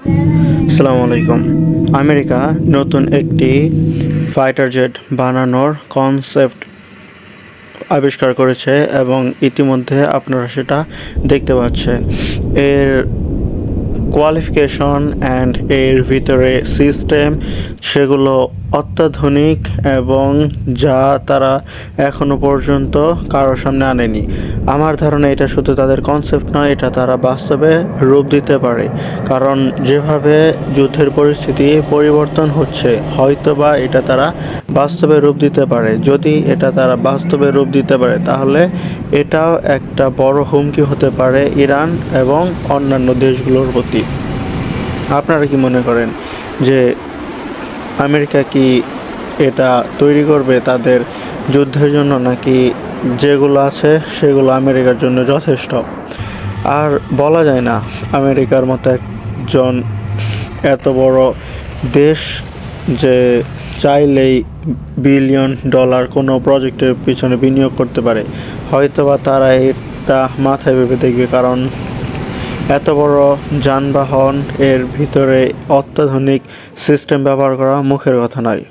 আসসালামু আলাইকুম। আমেরিকা নতুন একটি ফাইটার জেট বানানোর কনসেপ্ট আবিষ্কার করেছে এবং ইতিমধ্যে আপনারা সেটা দেখতে পাচ্ছেন। এর কোয়ালিফিকেশন অ্যান্ড এর ভিতরে সিস্টেম সেগুলো অত্যাধুনিক এবং যা তারা এখনো পর্যন্ত কারোর সামনে আনেনি। আমার ধারণা এটা শুধু তাদের কনসেপ্ট নয়, এটা তারা বাস্তবে রূপ দিতে পারে। কারণ যেভাবে যুদ্ধের পরিস্থিতি পরিবর্তন হচ্ছে, হয়তোবা এটা তারা বাস্তবে রূপ দিতে পারে। যদি এটা তারা বাস্তবে রূপ দিতে পারে তাহলে এটাও একটা বড় হুমকি হতে পারে ইরান এবং অন্যান্য দেশগুলোর প্রতি। আপনারা কি মনে করেন যে আমেরিকা কি এটা তৈরি করবে তাদের যুদ্ধের জন্য, নাকি যেগুলো আছে সেগুলো আমেরিকার জন্য যথেষ্ট? আর বলা যায় না আমেরিকার মতো একজন এত বড় দেশ যে চাইলেই বিলিয়ন ডলার কোনো প্রজেক্টের পিছনে বিনিয়োগ করতে পারে। হয়তোবা তারা এটা মাথায় ভেবে দেখবে, কারণ এত বড় যানবাহন এর ভিতরে অত্যাধুনিক সিস্টেম ব্যবহার করা মুখের কথা নয়।